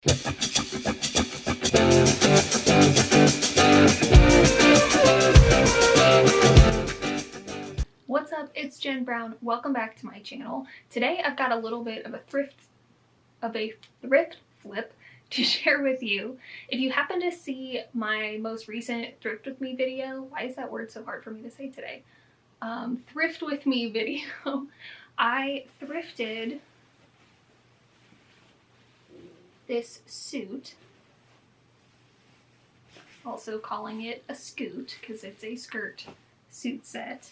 What's up? It's Jen Brown. Welcome back to my channel. Today I've got a little bit of a thrift flip to share with you. If you happen to see my most recent Thrift With Me video, why is that word so hard for me to say today? Thrift With Me video. I thrifted this suit, also calling it a scoot because it's a skirt suit set.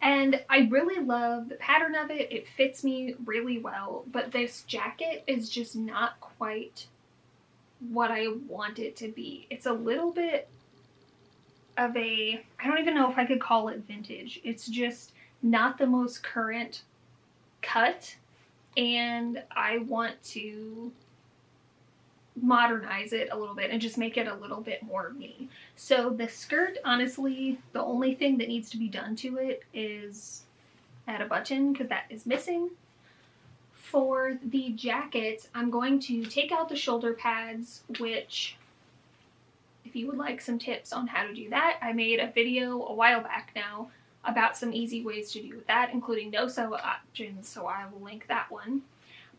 And I really love the pattern of it. It fits me really well, but this jacket is just not quite what I want it to be. It's a little bit of a, I don't even know if I could call it vintage. It's just not the most current cut, and I want to modernize it a little bit and just make it a little bit more me. So the skirt, honestly, the only thing that needs to be done to it is add a button because that is missing. For the jacket, I'm going to take out the shoulder pads, which if you would like some tips on how to do that, I made a video a while back now about some easy ways to do that, including no sew options, so I will link that one.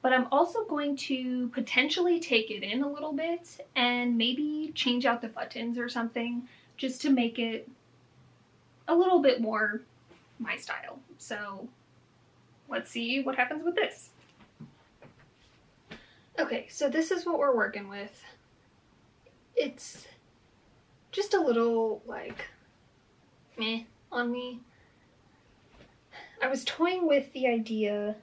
But I'm also going to potentially take it in a little bit and maybe change out the buttons or something just to make it a little bit more my style. So let's see what happens with this. Okay, so this is what we're working with. It's just a little like meh on me. I was toying with the idea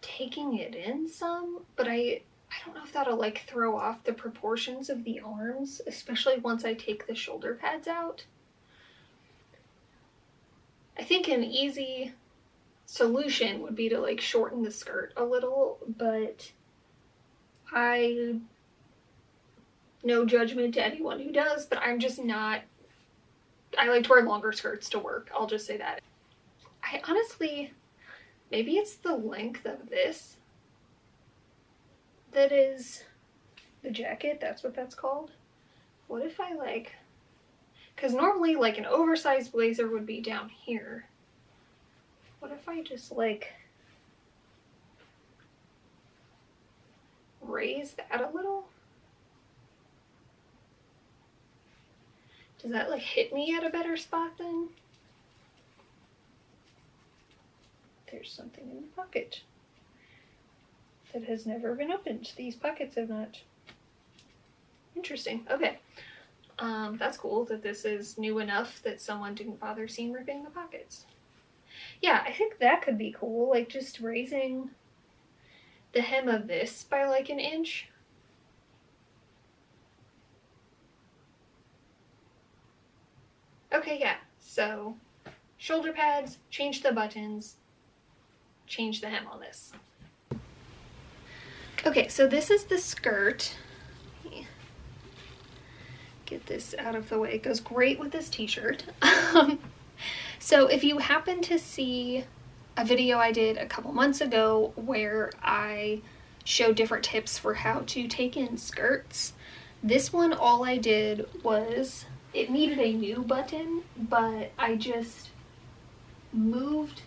taking it in some, but I don't know if that'll like throw off the proportions of the arms, especially once I take the shoulder pads out. I think an easy solution would be to like shorten the skirt a little, but no judgment to anyone who does, but I'm just not, I like to wear longer skirts to work, I'll just say that. I honestly, maybe it's the length of this that is the jacket, that's what that's called. What if I like, because normally like an oversized blazer would be down here. What if I just like raise that a little? Does that like hit me at a better spot then? There's something in the pocket that has never been opened. These pockets have not. Interesting. Okay. That's cool that this is new enough that someone didn't bother seam ripping the pockets. Yeah, I think that could be cool. Like just raising the hem of this by like an inch. Okay, yeah. So shoulder pads, change the buttons, change the hem on this. Okay, so this is the skirt. Let me get this out of the way. It goes great with this t-shirt. So if you happen to see a video I did a couple months ago where I showed different tips for how to take in skirts, this one all I did was, it needed a new button, but I just moved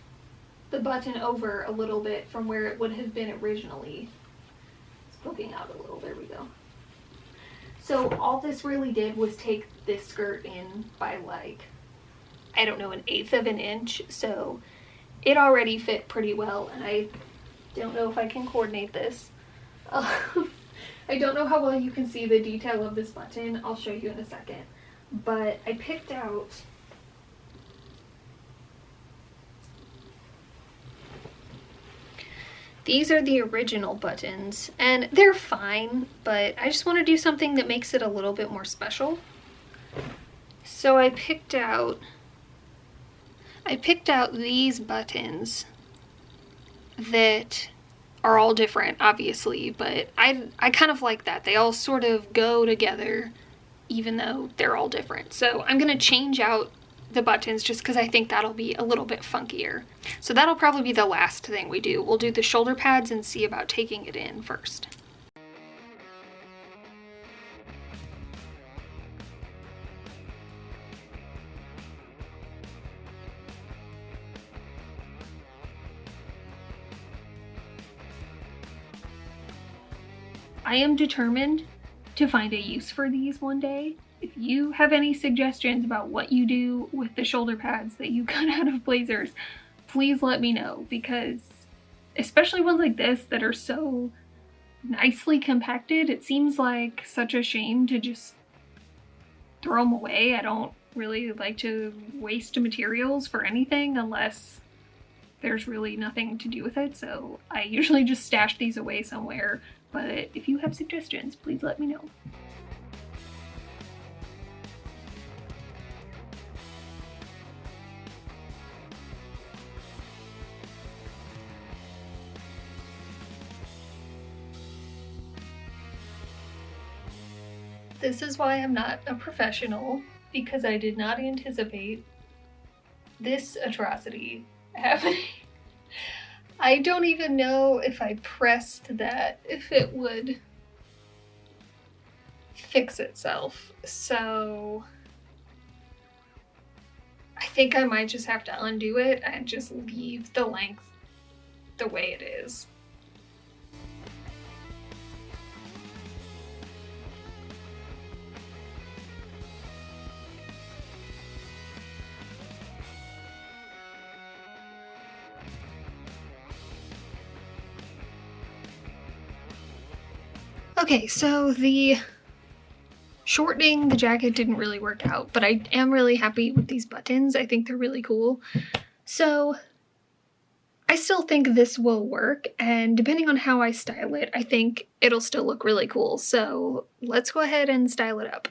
the button over a little bit from where it would have been originally. It's poking out a little, there we go. So all this really did was take this skirt in by like, I don't know, 1/8 of an inch. So it already fit pretty well, and I don't know if I can coordinate this. I don't know how well you can see the detail of this button. I'll show you in a second. But I picked out these are the original buttons, and they're fine, but I just want to do something that makes it a little bit more special. So I picked out these buttons that are all different, obviously, but I kind of like that. They all sort of go together even though they're all different. So I'm gonna change out the buttons just because I think that'll be a little bit funkier. So that'll probably be the last thing we do. We'll do the shoulder pads and see about taking it in first. I am determined to find a use for these one day. If you have any suggestions about what you do with the shoulder pads that you cut out of blazers, please let me know, because especially ones like this that are so nicely compacted, it seems like such a shame to just throw them away. I don't really like to waste materials for anything unless there's really nothing to do with it, so I usually just stash these away somewhere, but if you have suggestions, please let me know. This is why I'm not a professional, because I did not anticipate this atrocity happening. I don't even know if I pressed that, if it would fix itself. So I think I might just have to undo it and just leave the length the way it is. Okay, so the shortening the jacket didn't really work out, but I am really happy with these buttons. I think they're really cool. So I still think this will work, and depending on how I style it, I think it'll still look really cool. So let's go ahead and style it up.